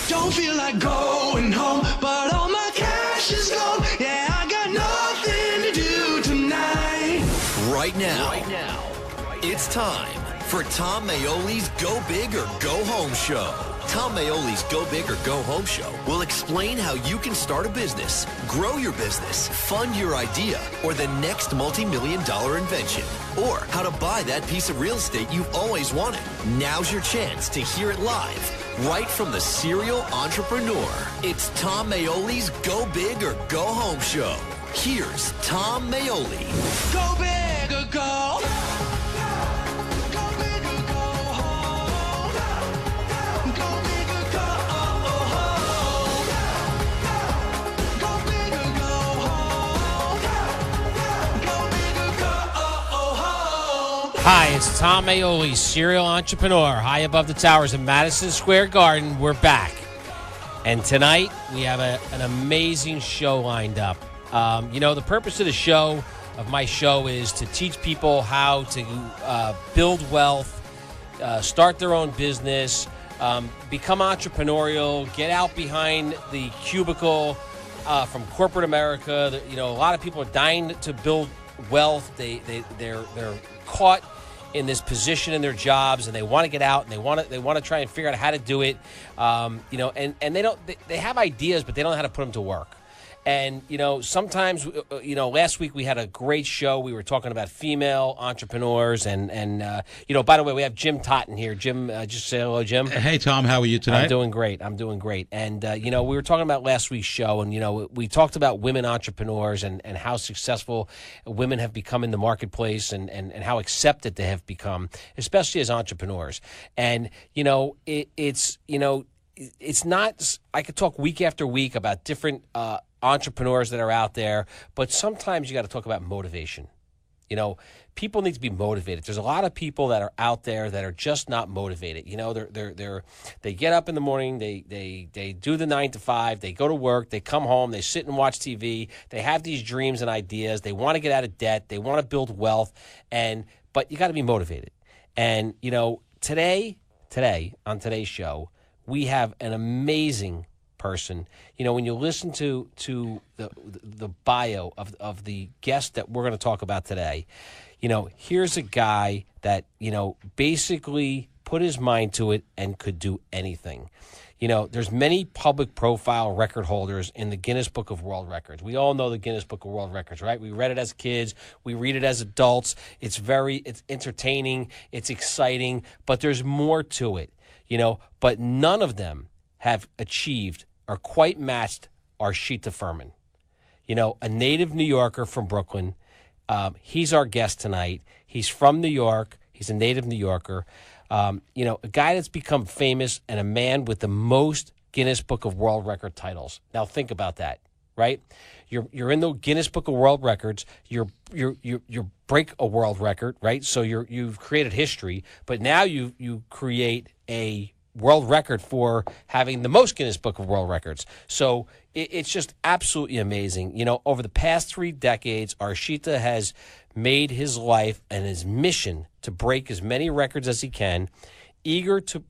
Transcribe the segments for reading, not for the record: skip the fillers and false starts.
Don't feel like going home, but all my cash is gone. Yeah, I got nothing to do tonight. Right now, it's time for Tom Maoli's Go Big or Go Home show. Tom Maoli's Go Big or Go Home show will explain how you can start a business, grow your business, fund your idea, or the next multi-million-dollar invention, or how to buy that piece of real estate you've always wanted. Now's your chance to hear it live, right from the serial entrepreneur. It's Tom Maoli's Go Big or Go Home show. Here's Tom Maoli. Go big or go. Go big or go home. Go big or go home. Go big or go home. Go big or go home. Hi, it's Tom Maoli, serial entrepreneur, high above the towers of Madison Square Garden. We're back. And tonight, we have an amazing show lined up. The purpose of the show, of my show, is to teach people how to build wealth, start their own business, become entrepreneurial, get out behind the cubicle from corporate America. A lot of people are dying to build wealth. They're caught in this position in their jobs, and they want to get out, and they want to try and figure out how to do it. And they have ideas, but they don't know how to put them to work. And, sometimes, last week we had a great show. We were talking about female entrepreneurs. And by the way, we have Jim Totten here. Jim, just say hello, Jim. Hey, Tom. How are you tonight? I'm doing great. And, we were talking about last week's show. And, we talked about women entrepreneurs and how successful women have become in the marketplace and how accepted they have become, especially as entrepreneurs. And, it's not – I could talk week after week about different entrepreneurs that are out there, but sometimes you got to talk about motivation. People need to be motivated. There's a lot of people that are out there that are just not motivated. They get up in the morning, they do the 9 to 5, they go to work, they come home, they sit and watch TV, they have these dreams and ideas, they want to get out of debt, they want to build wealth, but you got to be motivated. And today on today's show, we have an amazing person. When you listen to the bio of the guest that we're going to talk about today, here's a guy that, basically put his mind to it and could do anything. There's many public profile record holders in the Guinness Book of World Records. We all know the Guinness Book of World Records, right? We read it as kids. We read it as adults. It's entertaining. It's exciting, but there's more to it, but none of them have achieved or quite matched Ashrita Furman. A native New Yorker from Brooklyn. He's our guest tonight. He's from New York. He's a native New Yorker. A guy that's become famous and a man with the most Guinness Book of World Record titles. Now think about that, right? You're in the Guinness Book of World Records. You break a world record, right? So you've created history, but now you create a world record for having the most Guinness Book of World Records. So it's just absolutely amazing. Over the past 3 decades, Ashrita has made his life and his mission to break as many records as he can, eager to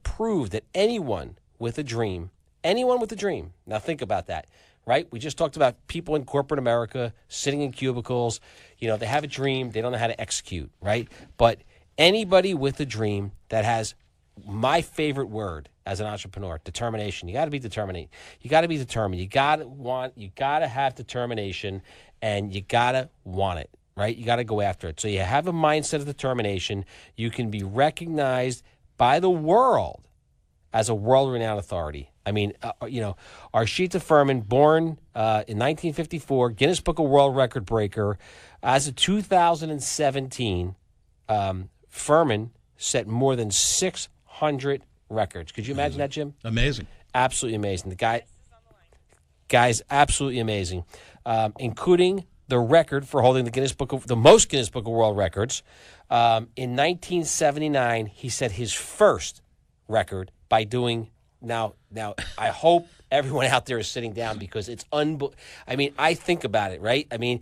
prove that anyone with a dream, now think about that, right? We just talked about people in corporate America sitting in cubicles. They have a dream, they don't know how to execute, right? But anybody with a dream that has my favorite word as an entrepreneur, determination. You got to be determined. You got to be determined. You got to have determination, and you got to want it, right? You got to go after it. So you have a mindset of determination. You can be recognized by the world as a world-renowned authority. I mean, Ashrita Furman, born in 1954, Guinness Book of World Record breaker. As of 2017, Furman set more than 600 records. Could you imagine that, Jim? Amazing. Absolutely amazing. The guy's absolutely amazing, including the record for holding the most Guinness Book of World Records. In 1979, he set his first record by doing. Now, I hope everyone out there is sitting down because it's I mean, I think about it, right? I mean,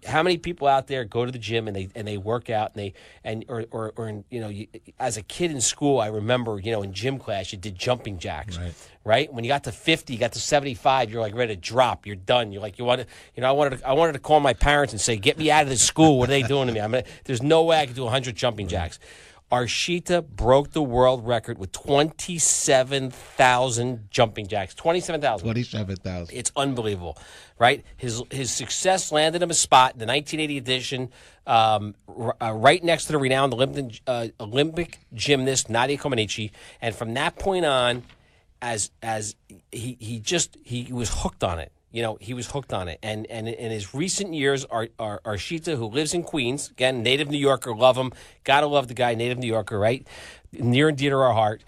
how many people out there go to the gym and they work out as a kid in school, I remember, in gym class you did jumping jacks. Right? When you got to 50, you got to 75, you're like ready to drop. You're done. You're like, I wanted to call my parents and say, get me out of this school. What are they doing to me? There's no way I could do 100 jumping jacks. Ashrita broke the world record with 27,000 jumping jacks. 27,000. 27,000. It's unbelievable, right? His success landed him a spot in the 1980 edition, right next to the renowned Olympic gymnast Nadia Comaneci. And from that point on, as he was hooked on it. He was hooked on it. And in his recent years, Ashrita, who lives in Queens, again, native New Yorker, love him. Gotta love the guy, native New Yorker, right? Near and dear to our heart.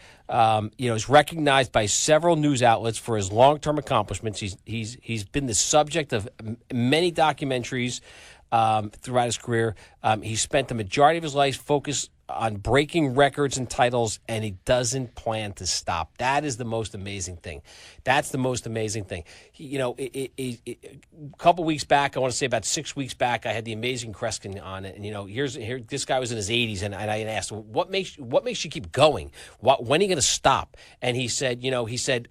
Is recognized by several news outlets for his long-term accomplishments. He's been the subject of many documentaries throughout his career. He spent the majority of his life focused on breaking records and titles, and he doesn't plan to stop. That is the most amazing thing. That's the most amazing thing. A couple weeks back, I want to say about 6 weeks back, I had the amazing Kreskin on it, and this guy was in his 80s, and I asked him, what makes you keep going? When are you going to stop? And he said,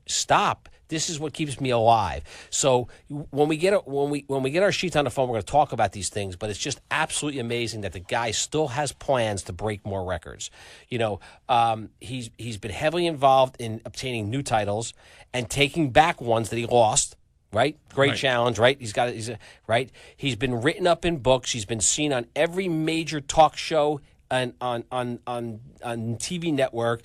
stop. This is what keeps me alive. So when we get our sheets on the phone, we're going to talk about these things. But it's just absolutely amazing that the guy still has plans to break more records. He's been heavily involved in obtaining new titles and taking back ones that he lost. Right, great challenge. Right, he's been written up in books. He's been seen on every major talk show on TV network.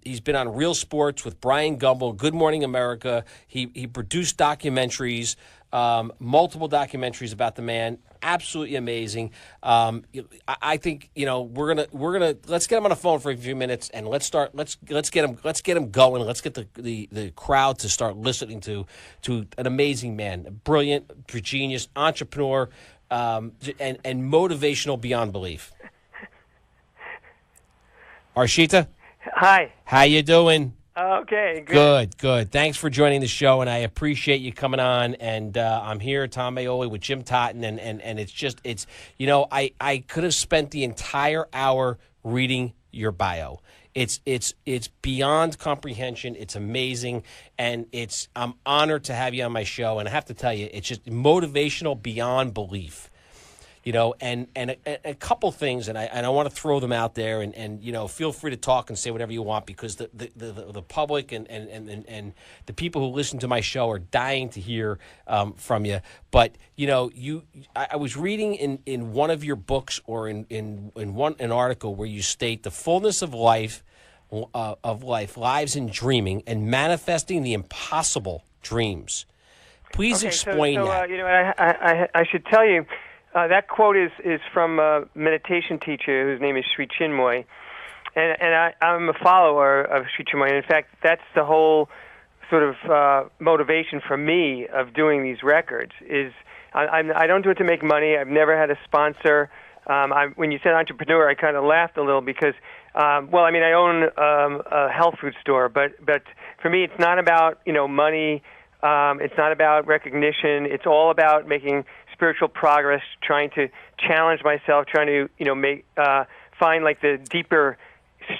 He's been on Real Sports with Brian Gumbel, Good Morning America. He produced documentaries, multiple documentaries about the man. Absolutely amazing. I think we're gonna let's get him on the phone for a few minutes and let's get him going. Let's get the crowd to start listening to an amazing man, a brilliant, genius, entrepreneur, and motivational beyond belief. Ashrita? Hi. How you doing? Okay, good. Good. Thanks for joining the show, and I appreciate you coming on. And I'm here, Tom Maoli, with Jim Totten, and it's I could have spent the entire hour reading your bio. It's beyond comprehension. It's amazing, and I'm honored to have you on my show. And I have to tell you, it's just motivational beyond belief. And a couple things, and I want to throw them out there, and feel free to talk and say whatever you want, because the public and the people who listen to my show are dying to hear from you. But I was reading in one of your books or in an article where you state the fullness of life lies in dreaming and manifesting the impossible dreams. Please explain that. I should tell you. That quote is from a meditation teacher whose name is Sri Chinmoy, and I'm a follower of Sri Chinmoy. And in fact, that's the whole sort of motivation for me of doing these records. I don't do it to make money. I've never had a sponsor. When you said entrepreneur, I kind of laughed a little because, I own a health food store, but for me, it's not about money. It's not about recognition. It's all about making spiritual progress, trying to challenge myself, trying to find like the deeper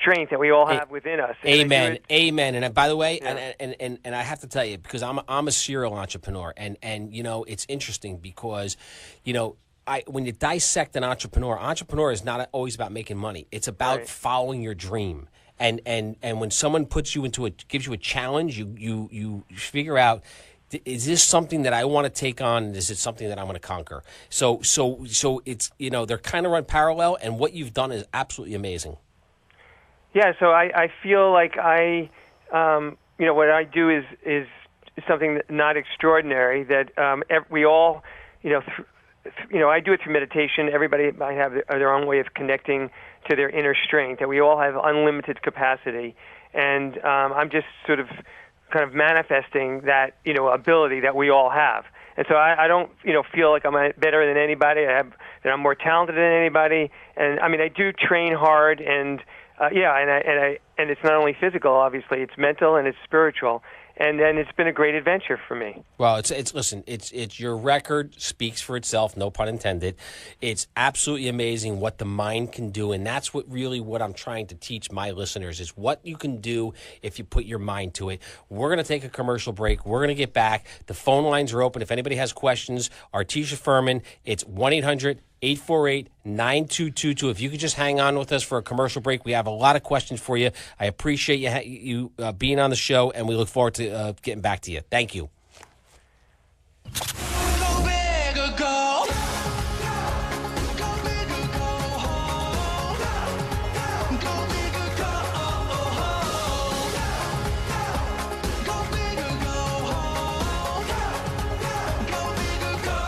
strength that we all have within us. Amen. And by the way, and I have to tell you, because I'm a serial entrepreneur, and it's interesting because when you dissect an entrepreneur is not always about making money. It's about following your dream. And when someone gives you a challenge, you figure out, is this something that I want to take on? Is it something that I want to conquer? So it's they're kind of run parallel, and what you've done is absolutely amazing. Yeah, so I feel like what I do is something not extraordinary. That we all I do it through meditation. Everybody might have their own way of connecting to their inner strength. That we all have unlimited capacity, and I'm just sort of kind of manifesting that ability that we all have. And so I don't feel like I'm better than anybody. That I'm more talented than anybody. And I mean, I do train hard, and and it's not only physical, obviously, it's mental and it's spiritual. And then it's been a great adventure for me. Well, it's your record speaks for itself, no pun intended. It's absolutely amazing what the mind can do, and that's what I'm trying to teach my listeners is what you can do if you put your mind to it. We're going to take a commercial break. We're going to get back. The phone lines are open. If anybody has questions, Ashrita Furman, it's 1-800-848-9222. If you could just hang on with us for a commercial break, we have a lot of questions for you. I appreciate you being on the show, and we look forward to getting back to you. Thank you. Go big or go. Go big or go home. Go big or go home. Go big or go home. Go big or go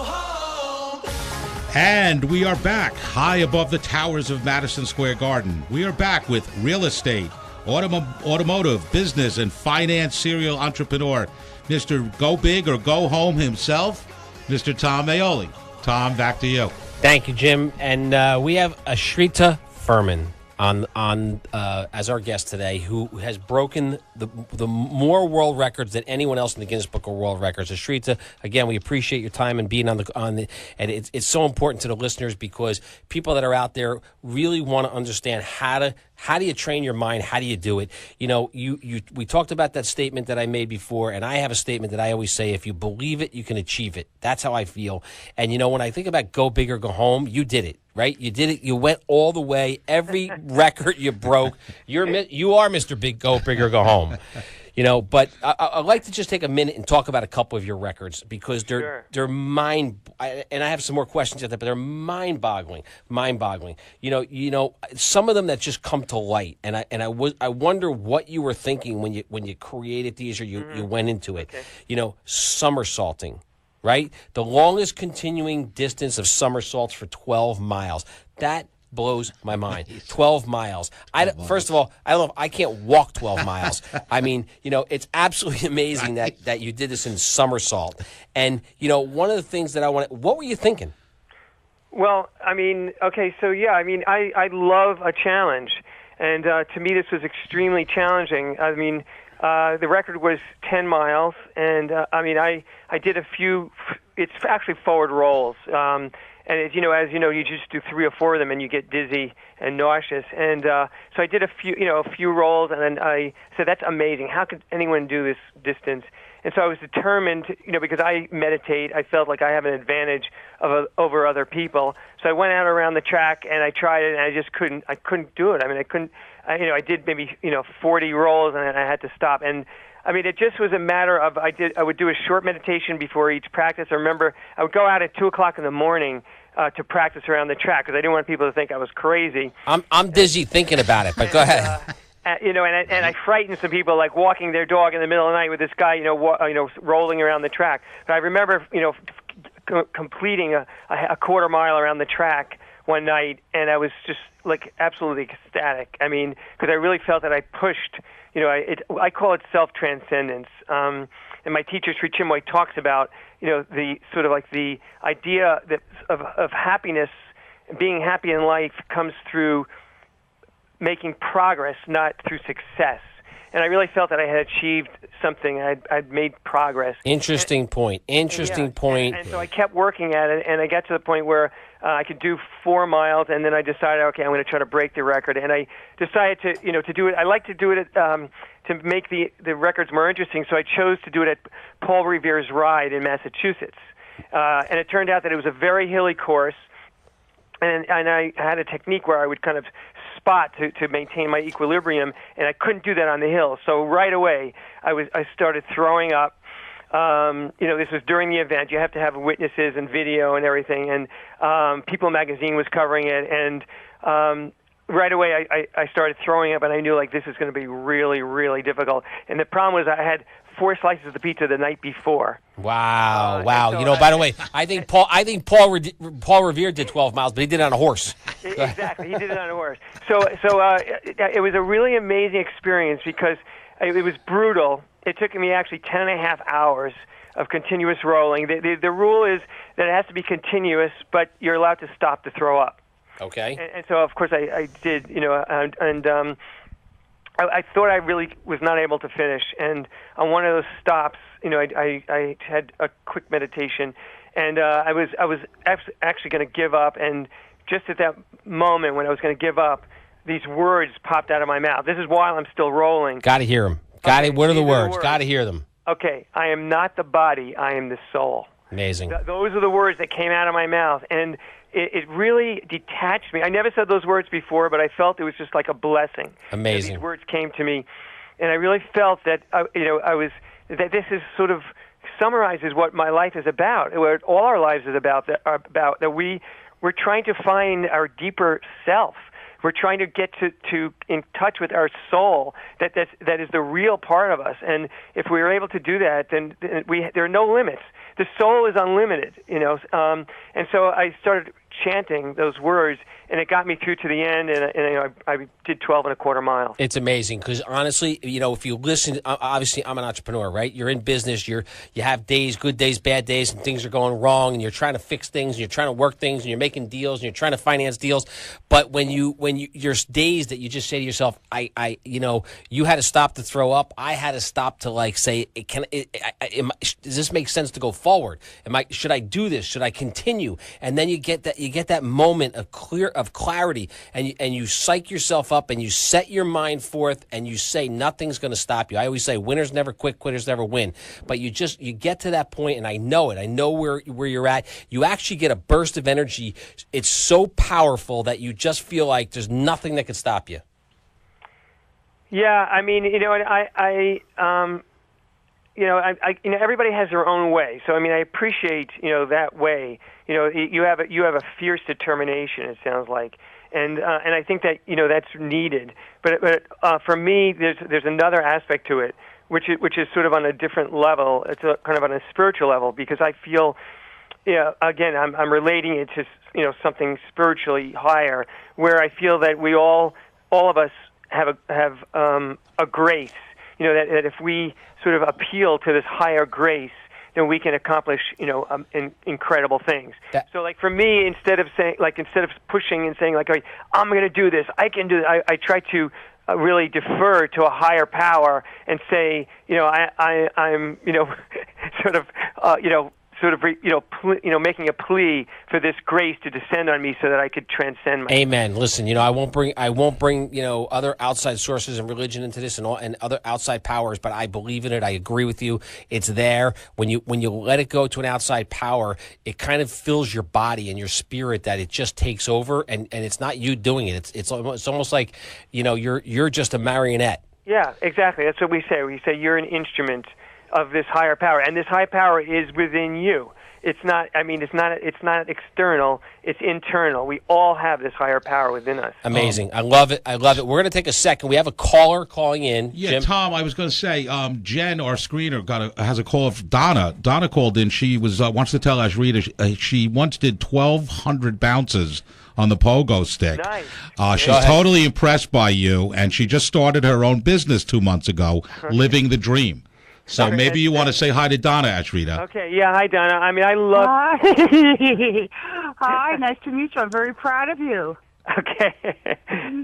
home. And we are back high above the towers of Madison Square Garden. We are back with real estate, automotive, business, and finance serial entrepreneur, Mr. Go Big or Go Home himself, Mr. Tom Maoli. Tom, back to you. Thank you, Jim. And we have Ashrita Furman on as our guest today, who has broken the more world records than anyone else in the Guinness Book of World Records. Ashrita, again, we appreciate your time and being on the and it's so important to the listeners because people that are out there really want to understand how do you train your mind? How do you do it? You know, we talked about that statement that I made before, and I have a statement that I always say: if you believe it, you can achieve it. That's how I feel. And you know, when I think about go big or go home, you did it. Right? You did it. You went all the way. Every record you broke. You are Mr. Big Go Big or Go Home. You know, but I'd like to just take a minute and talk about a couple of your records because they're and I have some more questions at that, but they're mind-boggling. You know, some of them that just come to light, and I wonder what you were thinking when you created these or you went into it. Okay. You know, somersaulting. Right? The longest continuing distance of somersaults for 12 miles. That blows my mind. 12 miles. First of all, I don't know if I can't walk 12 miles. I mean, you know, it's absolutely amazing that you did this in somersault. And, you know, one of the things that what were you thinking? Well, I mean, okay, so yeah, I mean, I love a challenge. And to me, this was extremely challenging. I mean, the record was 10 miles, and I mean, I did a few. It's actually forward rolls, and as you know, you just do 3 or 4 of them, and you get dizzy and nauseous. And so I did a few rolls, and then I said, "That's amazing. How could anyone do this distance?" And so I was determined, you know, because I meditate, I felt like I have an advantage over other people. So I went out around the track and I tried it, and I just couldn't. I couldn't do it. I mean, I couldn't. I did maybe 40 rolls, and then I had to stop. And I mean, it just was a matter of I would do a short meditation before each practice. I remember I would go out at 2:00 in the morning to practice around the track because I didn't want people to think I was crazy. I'm dizzy thinking about it, but go ahead. You know, and I frightened some people, like walking their dog in the middle of the night with this guy, rolling around the track. But I remember, completing a quarter mile around the track one night, and I was just like absolutely ecstatic. I mean, because I really felt that I pushed. I call it self-transcendence. And my teacher Sri Chinmoy talks about, the sort of like the idea that of happiness, being happy in life comes through making progress, not through success. And I really felt that I had achieved something. I'd made progress. Interesting point. And so I kept working at it, and I got to the point where I could do 4 miles, and then I decided, okay, I'm going to try to break the record. And I decided to do it. I like to do it to make the records more interesting, so I chose to do it at Paul Revere's Ride in Massachusetts. And it turned out that it was a very hilly course, and I had a technique where I would kind of spot to maintain my equilibrium, and I couldn't do that on the hill. So right away, I started throwing up. This was during the event. You have to have witnesses and video and everything, and People Magazine was covering it, and right away I started throwing up, and I knew like this is going to be really, really difficult. And the problem was I had 4 slices of the pizza the night before. Wow. So by the way, I think Paul Revere did 12 miles, but he did it on a horse. Exactly, he did it on a horse. So it was a really amazing experience because it was brutal. It took me actually 10.5 hours of continuous rolling. The rule is that it has to be continuous, but you're allowed to stop to throw up. Okay. And so, of course, I did, I thought I really was not able to finish. And on one of those stops, I had a quick meditation, and I was actually going to give up. And just at that moment when I was going to give up, these words popped out of my mouth. This is while I'm still rolling. Got to hear them. What are the words? Got to hear them. Okay, I am not the body, I am the soul. Amazing. Those are the words that came out of my mouth, and it really detached me. I never said those words before, but I felt it was just like a blessing. Amazing. These words came to me, and I really felt that that this is sort of summarizes what my life is about, what all our lives is about. That we're trying to find our deeper self. We're trying to get to in touch with our soul. That is the real part of us. And if we are able to do that, then there are no limits. The soul is unlimited, And so I started chanting those words, and it got me through to the end, and I did 12 and a quarter miles. It's amazing because honestly, if you listen, obviously I'm an entrepreneur, right? You're in business, you have days, good days, bad days, and things are going wrong, and you're trying to fix things, and you're trying to work things, and you're making deals, and you're trying to finance deals. But when your days that you just say to yourself, you had to stop to throw up. I had to stop to say, does this make sense to go forward? Should I do this? Should I continue? And then you get that moment of clarity, and you psych yourself up, and you set your mind forth, and you say nothing's going to stop you. I always say winners never quit, quitters never win. But you get to that point, and I know it. I know where you're at. You actually get a burst of energy. It's so powerful that you just feel like there's nothing that can stop you. Yeah, I mean, everybody has their own way. So, I appreciate, that way. You have a fierce determination, it sounds like. And I think that, that's needed. But for me, there's another aspect to it, which is sort of on a different level. It's kind of on a spiritual level, because I feel, again, I'm relating it to, something spiritually higher, where I feel that we all of us have a grace, that if we sort of appeal to this higher grace, then we can accomplish, incredible things. So, for me, instead of pushing and saying, I'm going to do this, I can do it, I try to really defer to a higher power and say, I'm, making a plea for this grace to descend on me so that I could transcend myself. Amen. Listen, I won't bring other outside sources and religion into this and other outside powers, but I believe in it. I agree with you. It's there. When you let it go to an outside power, it kind of fills your body and your spirit, that it just takes over, and it's not you doing it. It's almost like, you're just a marionette. Yeah, exactly. That's what we say. We say you're an instrument of this higher power, and this high power is within you. It's not. It's not external. It's internal. We all have this higher power within us. Amazing. I love it. We're going to take a second. We have a caller calling in. Yeah, Jim? Tom. I was going to say, Jen, our screener, has a call of Donna. Donna called in. She wants to tell Ashrita she once did 1,200 bounces on the pogo stick. Nice. She's totally impressed by you, and she just started her own business 2 months ago, Living the Dream. So maybe you want to say hi to Donna, Ashrita. Okay, yeah, hi, Donna. I love... Hi. Hi, nice to meet you. I'm very proud of you. Okay.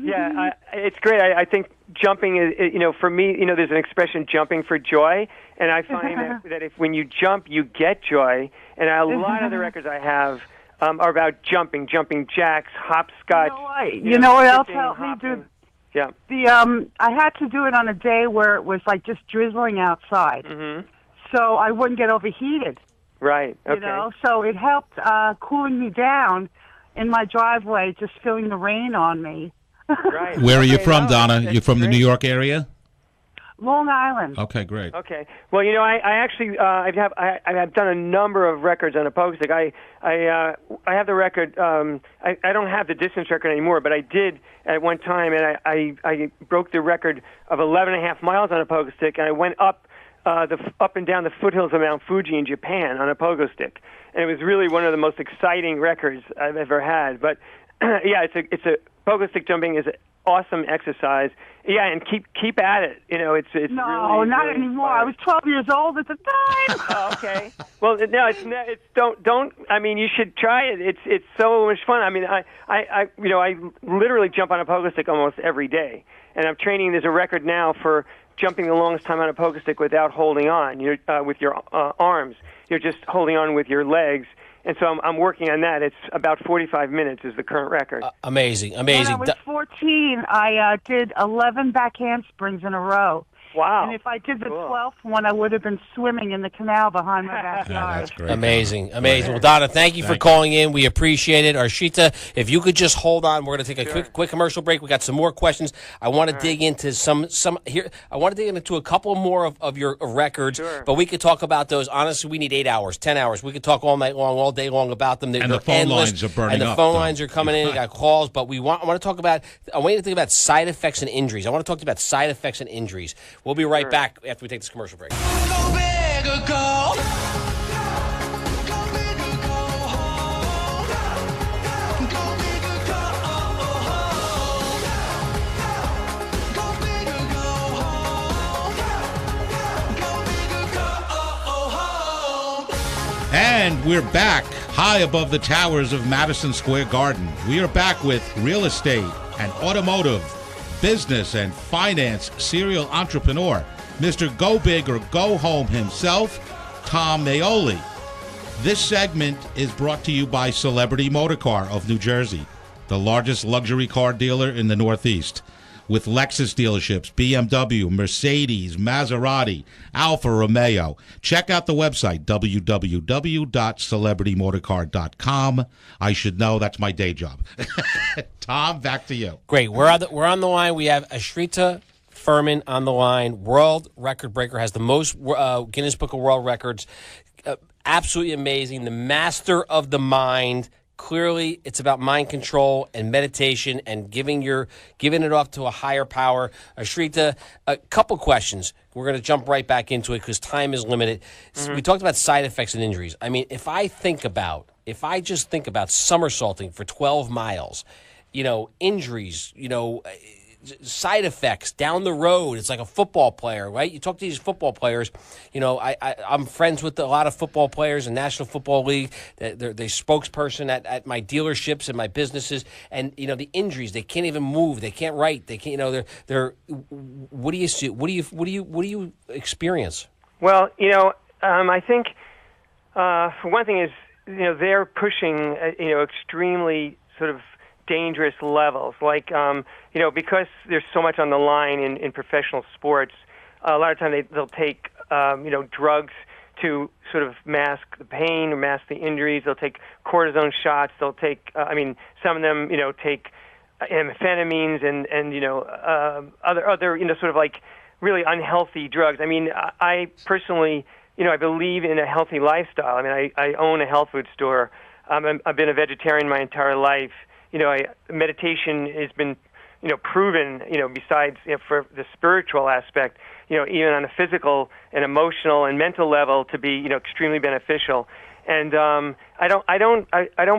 Yeah, it's great. I think jumping is, for me, there's an expression, jumping for joy, and I find that if when you jump, you get joy, and a lot of the records I have are about jumping jacks, hopscotch. You know what else helped me do? Yeah. I had to do it on a day where it was just drizzling outside, so I wouldn't get overheated. Right. Okay. So it helped cooling me down in my driveway, just feeling the rain on me. Right. Where are you from, Donna? You're from the New York area? Long Island. Okay, great. Okay. Well, I actually I've done a number of records on a pogo stick. I have the record. I don't have the distance record anymore, but I did at one time, and I broke the record of 11.5 miles on a pogo stick, and I went up and down the foothills of Mount Fuji in Japan on a pogo stick, and it was really one of the most exciting records I've ever had. But yeah, it's a pogo stick jumping is an awesome exercise. Yeah, and keep at it. It's no, really, not really anymore. inspiring. I was 12 years old at the time. Oh, okay. Well, no, it's don't. I mean, you should try it. It's so much fun. I mean, I literally jump on a pogo stick almost every day, And I'm training. There's a record now for jumping the longest time on a pogo stick without holding on. With your arms. You're just holding on with your legs. And so I'm working on that. It's about 45 minutes is the current record. Amazing. When I was 14, I did 11 back handsprings in a row. Wow. And if I did the 12th one, I would have been swimming in the canal behind my backyard. Yeah, that's great. Amazing. Well, Donna, thank you for calling in. We appreciate it. Arshita, if you could just hold on, we're going to take a quick commercial break. We got some more questions. I want to dig into some here. I want to dig into a couple more of your records, but we could talk about those. Honestly, we need 8 hours, 10 hours. We could talk all night long, all day long about them. And the phone lines are burning up. And the phone lines are coming in. We got calls, but I want to talk about. I want you to think about side effects and injuries. I want to talk to you about side effects and injuries. We'll be right back after we take this commercial break. Go big or go. Go big or go home. Go big or go home. Go big or go home. Go big or go home. And we're back high above the towers of Madison Square Garden. We are back with real estate and automotive, business and finance serial entrepreneur, Mr. Go Big or Go Home himself, Tom Maoli. This segment is brought to you by Celebrity Motorcar of New Jersey, the largest luxury car dealer in the Northeast, with Lexus dealerships, BMW, Mercedes, Maserati, Alfa Romeo. Check out the website, www.celebritymotorcar.com. I should know, that's my day job. Tom, back to you. Great. We're on the line. We have Ashrita Furman on the line, world record breaker, has the most Guinness Book of World Records. Absolutely amazing. The master of the mind. Clearly, it's about mind control and meditation and giving it off to a higher power. Ashrita, a couple questions. We're going to jump right back into it because time is limited. We talked about side effects and injuries. I mean, if I just think about somersaulting for 12 miles, injuries, side effects down the road. It's like a football player, right? You talk to these football players. I'm friends with a lot of football players in National Football League. They're spokesperson at my dealerships and my businesses. And the injuries, they can't even move. They can't write. They can't. They're. What do you see? What do you experience? Well, I think for one thing is they're pushing extremely sort of dangerous levels, like because there's so much on the line in professional sports. A lot of times they'll take drugs to sort of mask the pain or mask the injuries. They'll take cortisone shots. They'll take some of them take amphetamines and other sort of like really unhealthy drugs. I mean, I personally I believe in a healthy lifestyle. I mean, I own a health food store. I've been a vegetarian my entire life. Meditation has been, proven, besides for the spiritual aspect, even on a physical and emotional and mental level to be, extremely beneficial. And I don't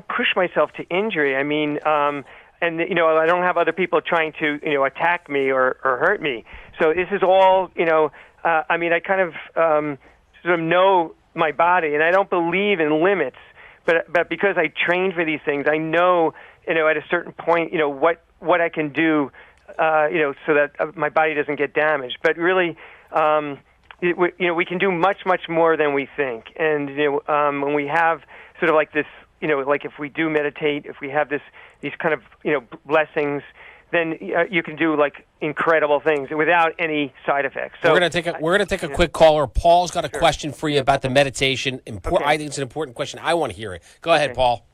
push myself to injury. I mean, I don't have other people trying to, attack me or hurt me. So this is all, I kind of sort of know my body, and I don't believe in limits. But because I train for these things, I know, at a certain point, what I can do, so that my body doesn't get damaged. But really, we can do much, much more than we think. And when we have sort of like this, like if we do meditate, if we have these kind of blessings, then you can do like incredible things without any side effects. So we're gonna take a quick caller. Paul's got a question for you about the meditation. Okay. I think it's an important question. I want to hear it. Go ahead, Paul.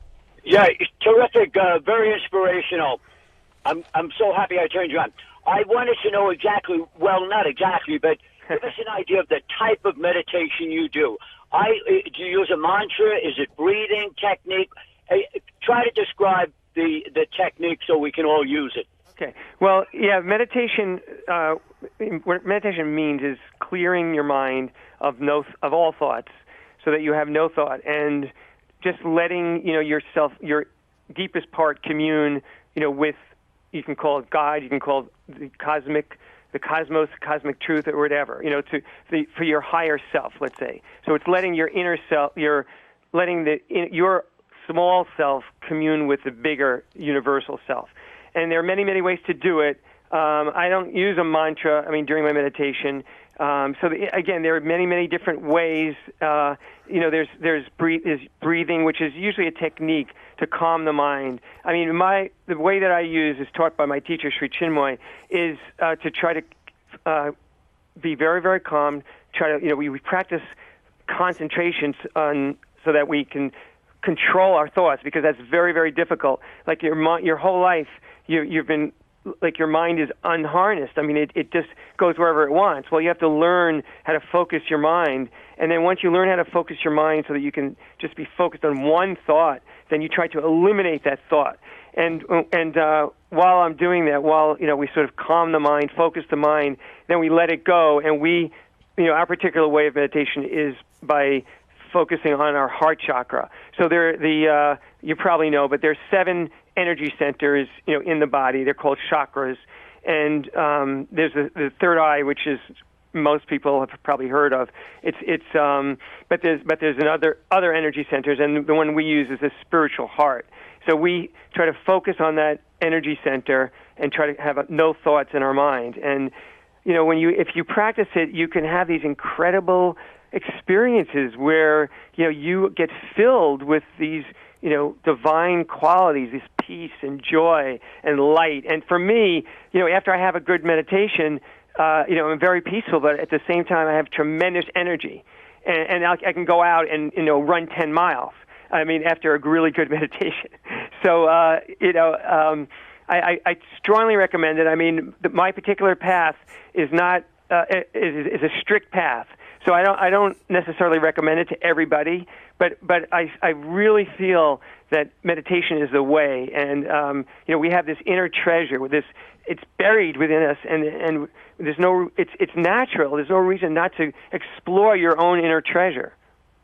Yeah, terrific, very inspirational. I'm so happy I turned you on. I wanted to know exactly, well, not exactly, but give us an idea of the type of meditation you do. Do you use a mantra? Is it breathing technique? Try to describe the technique so we can all use it. Okay. Well, yeah, meditation. What meditation means is clearing your mind of all thoughts, so that you have no thought, and just letting yourself, your deepest part, commune with. You can call it God. You can call it the cosmos, the cosmic truth, or whatever. For your higher self, let's say. So it's letting your inner self. You're letting your small self commune with the bigger universal self. And there are many, many ways to do it. I don't use a mantra, during my meditation. Again, there are many, many different ways. There's breathing, which is usually a technique to calm the mind. The way that I use is taught by my teacher, Sri Chinmoy, is to try to be very, very calm. We practice concentration so that we can control our thoughts, because that's very, very difficult. Like your whole life, you've been like your mind is unharnessed. It just goes wherever it wants. Well, you have to learn how to focus your mind, and then once you learn how to focus your mind so that you can just be focused on one thought, then you try to eliminate that thought. And while I'm doing that, we sort of calm the mind, focus the mind, then we let it go, and our particular way of meditation is by focusing on our heart chakra. So you probably know, but there's 7 energy centers, in the body. They're called chakras, and there's the third eye, which is most people have probably heard of. But there's other energy centers, and the one we use is the spiritual heart. So we try to focus on that energy center and try to have no thoughts in our mind. And if you practice it, you can have these incredible experiences where you get filled with these divine qualities, this peace and joy and light. And for me, after I have a good meditation, I'm very peaceful, but at the same time I have tremendous energy, and I can go out and run 10 miles. After a really good meditation. So I strongly recommend it. My particular path is not is a strict path. So I don't necessarily recommend it to everybody, but I really feel that meditation is the way, and we have this inner treasure with this. It's buried within us, and it's natural. There's no reason not to explore your own inner treasure.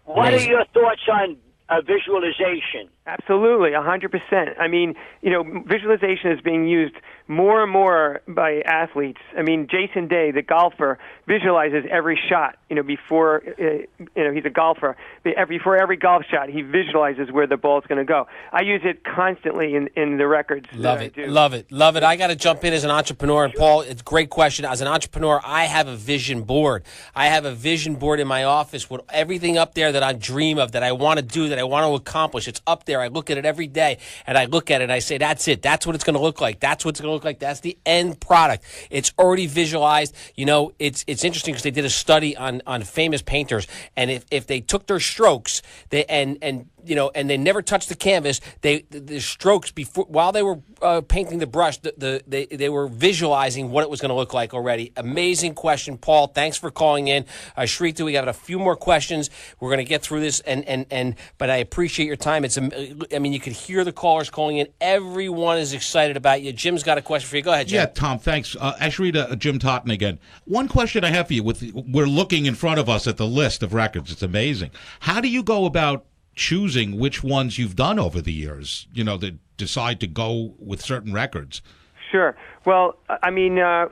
What are your thoughts on visualization? Absolutely, 100%. Visualization is being used more and more by athletes. Jason Day, the golfer, visualizes every shot. Before he's a golfer. Before every golf shot, he visualizes where the ball's going to go. I use it constantly in the records. Love it. I got to jump in as an entrepreneur, and Paul, it's a great question. As an entrepreneur, I have a vision board. I have a vision board in my office with everything up there that I dream of, that I want to do, that I want to accomplish. It's up there. I look at it every day, and I look at it and I say, that's it. That's what it's going to look like. That's what it's going to look like. That's the end product. It's already visualized. It's interesting because they did a study on famous painters, and if they took their strokes, and they never touched the canvas, the strokes while they were painting the brush, they were visualizing what it was going to look like already. Amazing question, Paul. Thanks for calling in. Ashrita, we got a few more questions. We're going to get through this, but I appreciate your time. You could hear the callers calling in. Everyone is excited about you. Jim's got a question for you. Go ahead, Jim. Yeah, Tom, thanks. Ashrita, Jim Totten again. One question I have for you. We're looking in front of us at the list of records. It's amazing. How do you go about choosing which ones you've done over the years, that decide to go with certain records? Sure. Well, there's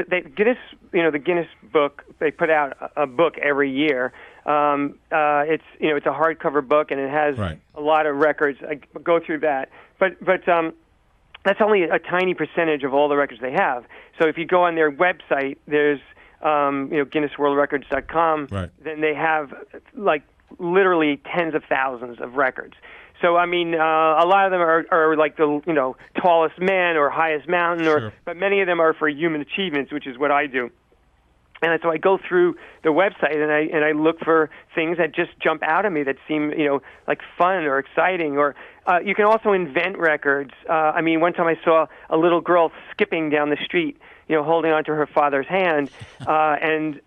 the Guinness book, they put out a book every year. It's a hardcover book, and it has a lot of records. I go through that. But that's only a tiny percentage of all the records they have. So if you go on their website, there's GuinnessWorldRecords.com. Right. Then they have literally tens of thousands of records. So a lot of them are like the tallest man or highest mountain, but many of them are for human achievements, which is what I do. And so I go through the website and I look for things that just jump out at me that seem like fun or exciting. Or you can also invent records. One time I saw a little girl skipping down the street, holding onto her father's hand, and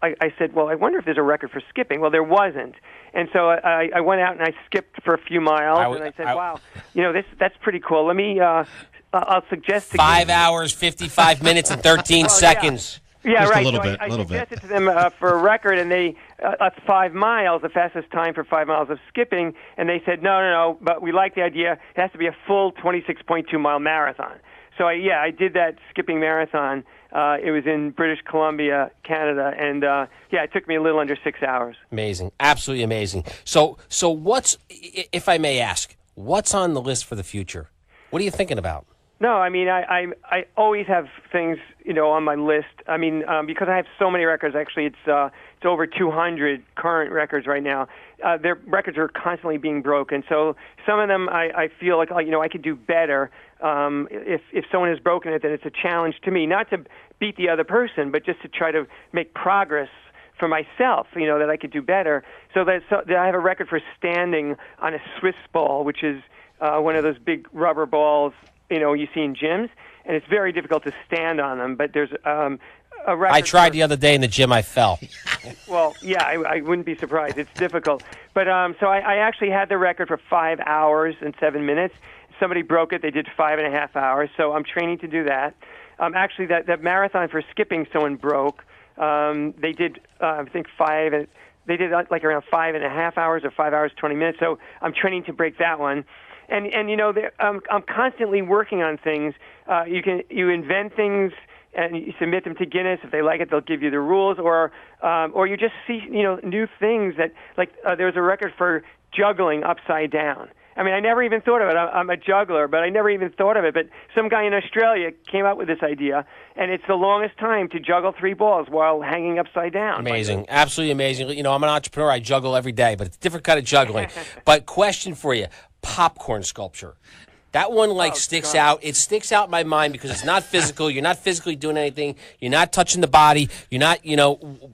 I said, well, I wonder if there's a record for skipping. Well, there wasn't. And so I went out and I skipped for a few miles, and I said, wow, that's pretty cool. Let me, I'll suggest... 5 hours, 55 minutes, and 13 seconds. Yeah, just right. a little so bit. I suggested to them for a record, and they 5 miles, the fastest time for 5 miles of skipping, and they said, no, but we like the idea. It has to be a full 26.2-mile marathon. So I did that skipping marathon. It was in British Columbia, Canada, and it took me a little under 6 hours. Amazing, absolutely amazing. So what's, if I may ask, what's on the list for the future? What are you thinking about? No, I mean, I always have things, on my list. I mean, because I have so many records, actually, it's over 200 current records right now. Their records are constantly being broken. So some of them I feel like, I could do better. If someone has broken it, then it's a challenge to me, not to beat the other person, but just to try to make progress for myself, that I could do better. So I have a record for standing on a Swiss ball, which is one of those big rubber balls, you see in gyms, and it's very difficult to stand on them. But there's a record. I tried the other day in the gym. I fell. Well, yeah, I wouldn't be surprised. It's difficult. But so I actually had the record for 5 hours and 7 minutes. Somebody broke it. They did 5.5 hours. So I'm training to do that. Actually, that marathon for skipping, someone broke. They did, I think, they did like around 5.5 hours or 5 hours 20 minutes. So I'm training to break that one. And I'm constantly working on things. You invent things and you submit them to Guinness. If they like it, they'll give you the rules, or you just see new things that, like, there was a record for juggling upside down. I mean, I never even thought of it. I'm a juggler, but I never even thought of it. But some guy in Australia came up with this idea, and it's the longest time to juggle 3 balls while hanging upside down. Amazing. Absolutely amazing. I'm an entrepreneur. I juggle every day, but it's a different kind of juggling. But question for you, popcorn sculpture. That one sticks out. It sticks out in my mind because it's not physical. You're not physically doing anything. You're not touching the body. You're not,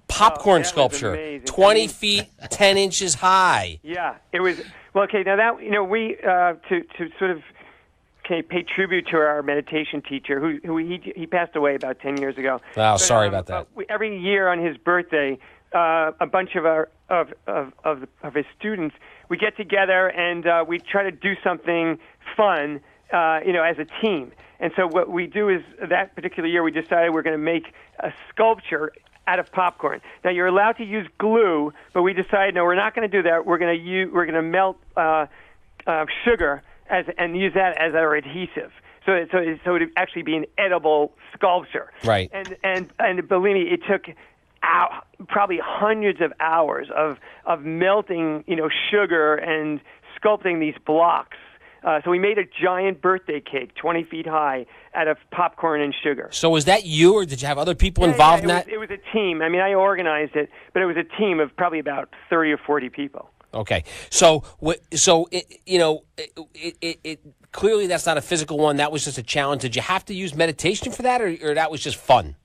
popcorn sculpture. 20 feet, 10 inches high. Yeah, it was. Well, okay, now that, we, to sort of pay tribute to our meditation teacher, who he passed away about 10 years ago. Oh, sorry about that. Every year on his birthday, a bunch of his students, we get together and we try to do something fun, as a team. And so what we do is, that particular year, we decided we're going to make a sculpture out of popcorn. Now, you're allowed to use glue, but we decided, no, we're not going to do that. We're going to melt sugar and use that as our adhesive. So it would actually be an edible sculpture. Right. And believe me, it took probably hundreds of hours of melting, sugar and sculpting these blocks. So we made a giant birthday cake, 20 feet high, out of popcorn and sugar. So was that you, or did you have other people involved in that? It was a team. I mean, I organized it, but it was a team of probably about 30 or 40 people. Okay. So clearly that's not a physical one. That was just a challenge. Did you have to use meditation for that, or that was just fun?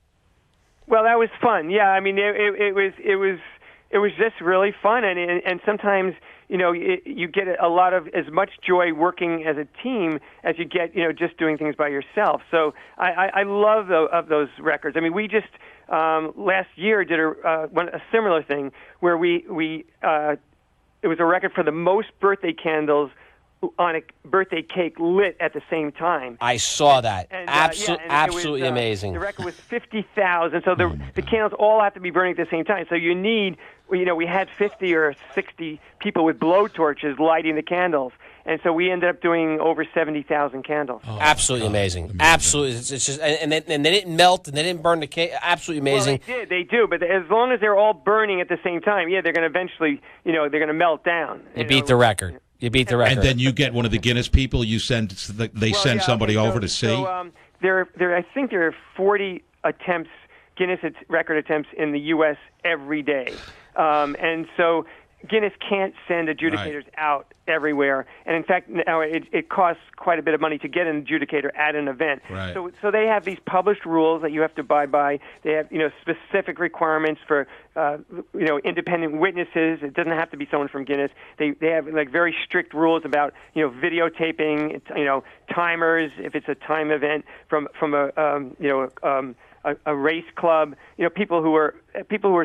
Well, that was fun. Yeah, I mean, it was just really fun, and sometimes you get a lot of as much joy working as a team as you get just doing things by yourself. So I love of those records. I mean, we just last year did a similar thing where we it was a record for the most birthday candles on a birthday cake lit at the same time. I saw that. And, absolutely amazing. The record was 50,000, so the candles all have to be burning at the same time. So you need, we had 50 or 60 people with blowtorches lighting the candles. And so we ended up doing over 70,000 candles. Oh, absolutely amazing. Absolutely. It's just, and they didn't melt and they didn't burn the cake. Absolutely amazing. Well, they do. But as long as they're all burning at the same time, they're going to eventually, they're going to melt down. You beat the record. You beat the record. And then you get one of the Guinness people. You send send somebody over to see. So I think there are 40 attempts, Guinness record attempts in the U.S. every day, and so Guinness can't send adjudicators out everywhere. And in fact, now it costs quite a bit of money to get an adjudicator at an event. Right. So they have these published rules that you have to abide by. They have specific requirements for independent witnesses. It doesn't have to be someone from Guinness. They have very strict rules about videotaping, timers if it's a time event from a race club, people who are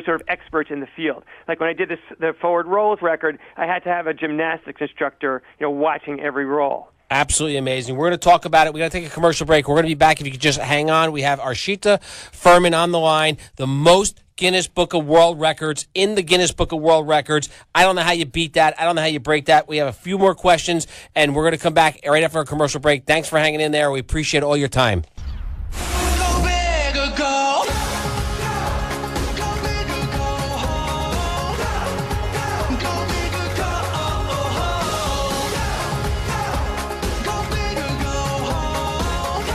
sort of experts in the field. Like when I did the forward rolls record, I had to have a gymnastics instructor, watching every roll. Absolutely amazing. We're going to talk about it. We're going to take a commercial break. We're going to be back if you could just hang on. We have Ashrita Furman on the line, the most Guinness Book of World Records in the Guinness Book of World Records. I don't know how you beat that. I don't know how you break that. We have a few more questions, and we're going to come back right after our commercial break. Thanks for hanging in there. We appreciate all your time. Go big or go. Go big or go home. Go big or go home. Go big or go home.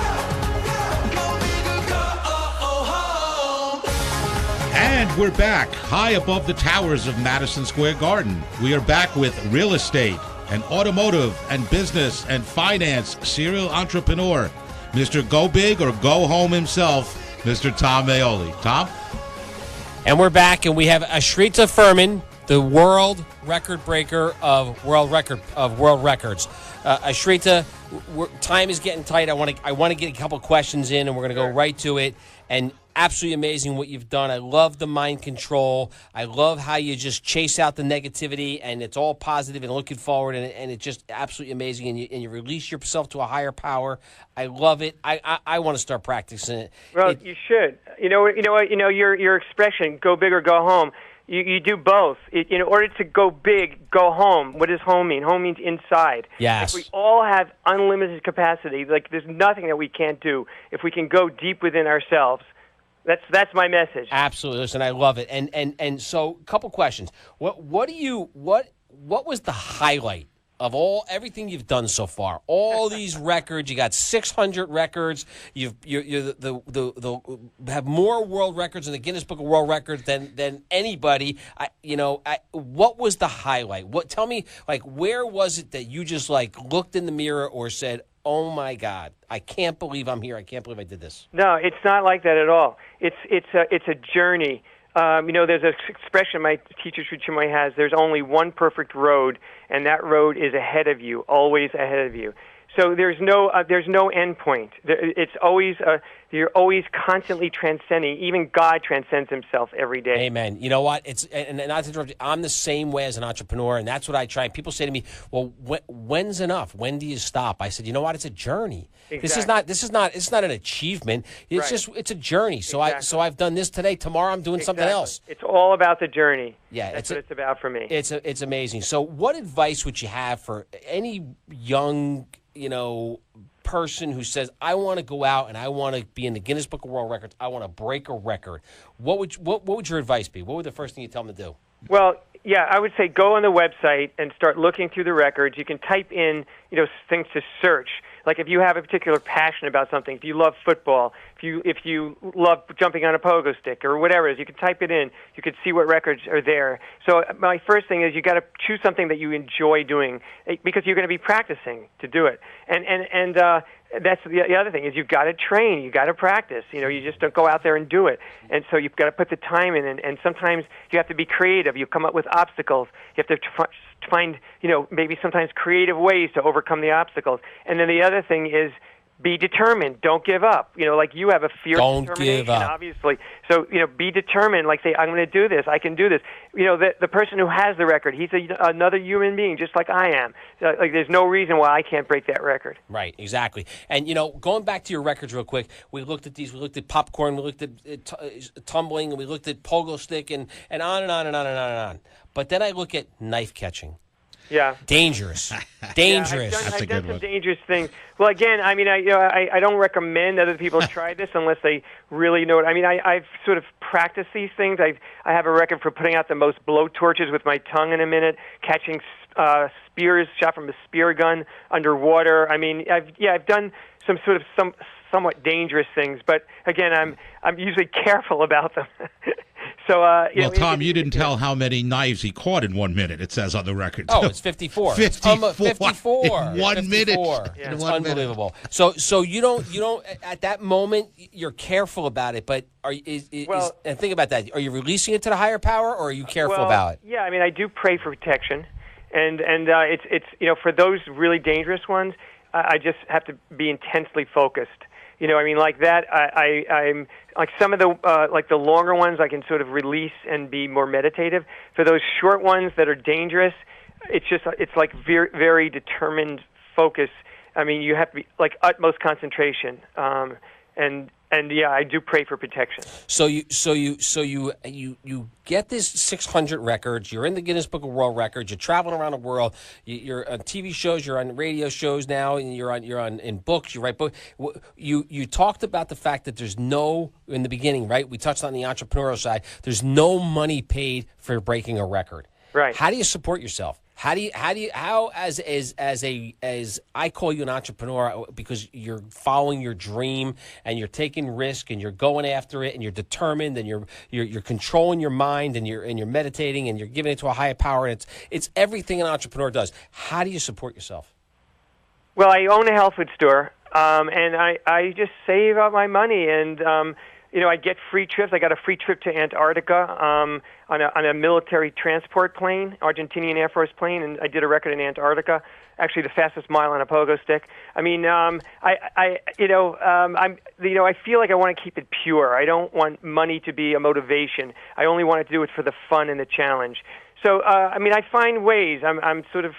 we're back, high above the towers of Madison Square Garden. We are back with real estate and automotive and business and finance serial entrepreneur, Mr. Go Big or Go Home himself, Mr. Tom Maoli. Tom? And we're back, and we have Ashrita Furman, the world record breaker of world records. Ashrita, time is getting tight. I want to get a couple questions in, and we're going to go right to it. And absolutely amazing what you've done. I love the mind control. I love how you just chase out the negativity, and it's all positive and looking forward, and it's just absolutely amazing. And you release yourself to a higher power. I love it. I want to start practicing it. Well, you should. You know what? Your expression, "go big or go home." You do both. In order to go big, go home. What does home mean? Home means inside. Yes. Like we all have unlimited capacity. Like there's nothing that we can't do if we can go deep within ourselves. That's my message. Absolutely. Listen, I love it. And so, a couple questions. What was the highlight of everything you've done so far? All these records, you got 600 records. You have more world records in the Guinness Book of World Records than anybody. What was the highlight? Tell me, where was it that you just looked in the mirror or said, "Oh my God, I can't believe I'm here. I can't believe I did this"? No, it's not like that at all. It's a journey. There's an expression my teacher Sri Chinmoy has. There's only one perfect road, and that road is ahead of you, always ahead of you. So there's no end point. It's always you're always constantly transcending. Even God transcends Himself every day. Amen. You know what? And not to interrupt you, I'm the same way as an entrepreneur, and that's what I try. People say to me, "Well, when's enough? When do you stop?" I said, "You know what? It's a journey. Exactly. This is not an achievement. It's Right. it's a journey. So Exactly. I've done this today. Tomorrow I'm doing something else. It's all about the journey. Yeah, that's what it's about for me. It's amazing. So, what advice would you have for any young person who says, "I want to go out and I want to be in the Guinness Book of World Records. I want to break a record"? What would your advice be? What would the first thing you tell them to do? Well, yeah, I would say go on the website and start looking through the records. You can type in, things to search. Like if you have a particular passion about something, if you love football, if you love jumping on a pogo stick or whatever it is, you can type it in. You can see what records are there. So my first thing is you got to choose something that you enjoy doing because you're going to be practicing to do it. And that's the other thing is you've got to train, you've got to practice. You just don't go out there and do it. And so you've got to put the time in. And sometimes you have to be creative. You come up with obstacles. You have to find, maybe sometimes creative ways to overcome the obstacles. And then the other thing is be determined. Don't give up. Like you have a fierce determination, give up. obviously. So, be determined. Like say, I'm going to do this. I can do this. The person who has the record, he's another human being just like I am. There's no reason why I can't break that record. Right, exactly. And, going back to your records real quick, we looked at these. We looked at popcorn. We looked at tumbling. And we looked at pogo stick and on and on and on and on and on. But then I look at knife catching. Yeah. Dangerous. Yeah, Dangerous. I've done some dangerous things. Well, again, I don't recommend other people try this unless they really know it. I've sort of practiced these things. I have a record for putting out the most blow torches with my tongue in a minute, catching spears shot from a spear gun underwater. I've done some somewhat dangerous things, but again, I'm usually careful about them. So, Tom, you didn't tell how many knives he caught in 1 minute, it says on the record. Oh, it's 54. 54. In 1 minute. Yeah. It's unbelievable. So you don't at that moment you're careful about it, but and think about that. Are you releasing it to the higher power, or are you careful about it? Yeah, I do pray for protection, and it's for those really dangerous ones, I just have to be intensely focused. Like that, I'm like some of the the longer ones I can sort of release and be more meditative. For those short ones that are dangerous, it's like very, very determined focus. You have to be like utmost concentration. And yeah, I do pray for protection. So you get this 600 records. You're in the Guinness Book of World Records. You're traveling around the world. You're on TV shows. You're on radio shows now, and you're on in books. You write books. You talked about the fact that there's no in the beginning, right? We touched on the entrepreneurial side. There's no money paid for breaking a record. Right. How do you support yourself? How as I call you an entrepreneur because you're following your dream and you're taking risk and you're going after it and you're determined and you're controlling your mind and you're meditating and you're giving it to a higher power, and it's everything an entrepreneur does. How do you support yourself? Well, I own a health food store, and I just save up my money, and I get free trips. I got a free trip to Antarctica on a military transport plane, Argentinian Air Force plane, and I did a record in Antarctica. Actually, the fastest mile on a pogo stick. I mean, I feel like I want to keep it pure. I don't want money to be a motivation. I only want to do it for the fun and the challenge. So, I find ways. I'm sort of,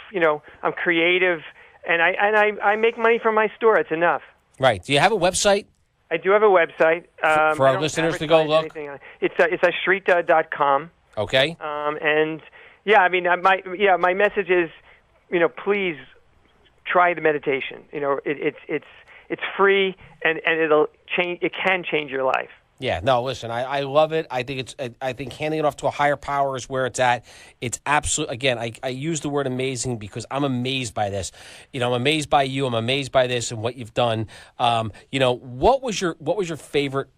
I'm creative. And I make money from my store. It's enough. Right. Do you have a website? I do have a website. For our listeners to go look? It's Ashrita.com. Okay. My message is, please try the meditation. It's free and it'll change. It can change your life. Yeah, no, listen, I love it. I think handing it off to a higher power is where it's at. It's absolute. Again, I use the word amazing because I'm amazed by this. I'm amazed by you. I'm amazed by this and what you've done. What was your favorite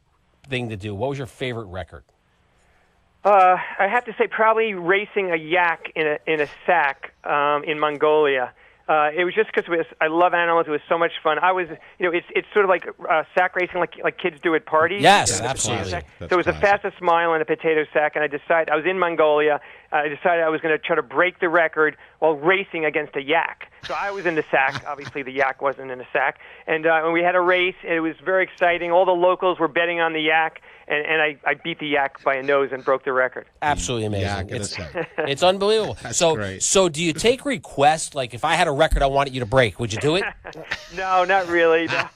thing to do? What was your favorite record? I have to say probably racing a yak in a sack in Mongolia. It was just because I love animals. It was so much fun. I was, it's sort of like sack racing, like kids do at parties. Yes, absolutely. So it was the fastest mile in a potato sack, and I was in Mongolia. I decided I was going to try to break the record while racing against a yak. So I was in the sack. Obviously, the yak wasn't in the sack. And when we had a race, it was very exciting. All the locals were betting on the yak, and I beat the yak by a nose and broke the record. Absolutely amazing. Yak it's unbelievable. That's so great. So do you take requests? Like if I had a record I wanted you to break, would you do it? No, not really. No.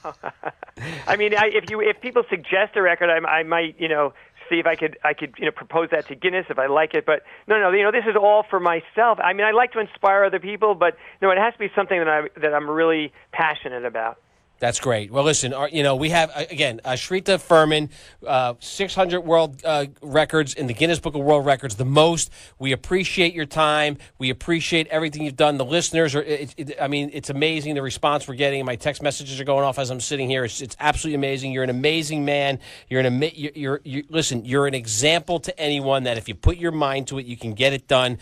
If people suggest a record, I might see if I could propose that to Guinness if I like it. But no, this is all for myself. I like to inspire other people, but it has to be something that I'm really passionate about. That's great. Well, listen, we have, again, Ashrita Furman, 600 world records in the Guinness Book of World Records, the most. We appreciate your time. We appreciate everything you've done. The listeners it's amazing the response we're getting. My text messages are going off as I'm sitting here. It's absolutely amazing. You're an amazing man. Listen, you're an example to anyone that if you put your mind to it, you can get it done.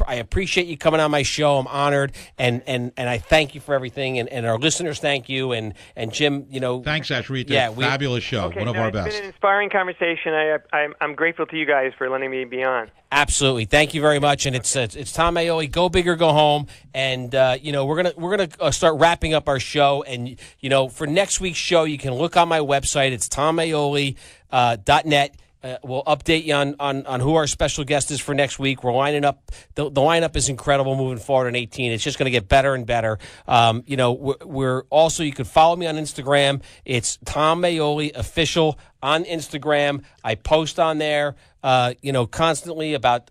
I appreciate you coming on my show. I'm honored, and I thank you for everything, and our listeners thank you. And Jim, thanks, Ashrita. Yeah, fabulous show. Okay, one of our best. It's been an inspiring conversation. I'm grateful to you guys for letting me be on. Absolutely, thank you very much. And it's Tom Maoli. Go big or go home. And we're gonna start wrapping up our show. And for next week's show, you can look on my website. It's tommaoli.net. We'll update you on who our special guest is for next week. We're lining up. The lineup is incredible moving forward in 18. It's just going to get better and better. We're also, you can follow me on Instagram. It's Tom Maoli Official on Instagram. I post on there, constantly about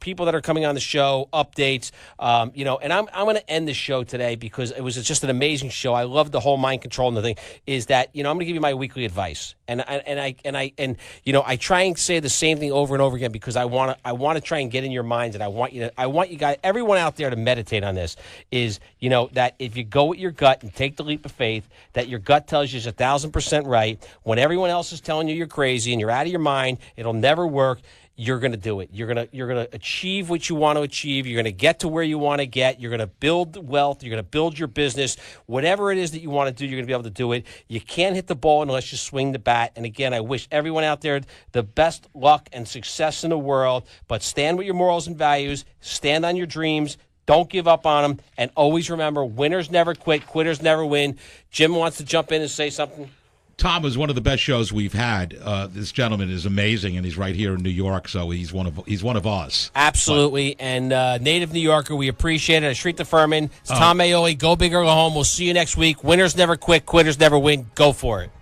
people that are coming on the show, updates, and I'm going to end the show today because it was just an amazing show. I love the whole mind control and the thing is that, I'm going to give you my weekly advice. And I try and say the same thing over and over again because I want to try and get in your minds, and I want you guys, everyone out there to meditate on this is, that if you go with your gut and take the leap of faith, that your gut tells you is 1,000% right. When everyone else is telling you you're crazy and you're out of your mind, it'll never work. You're going to do it. You're going to achieve what you want to achieve. You're going to get to where you want to get. You're going to build wealth. You're going to build your business. Whatever it is that you want to do, you're going to be able to do it. You can't hit the ball unless you swing the bat. And again, I wish everyone out there the best luck and success in the world, but stand with your morals and values. Stand on your dreams. Don't give up on them. And always remember, winners never quit. Quitters never win. Jim wants to jump in and say something. Tom is one of the best shows we've had. This gentleman is amazing, and he's right here in New York, so he's one of us. Absolutely, and native New Yorker, we appreciate it. Ashrita Furman, it's Tom Maoli. Go big or go home. We'll see you next week. Winners never quit, quitters never win. Go for it.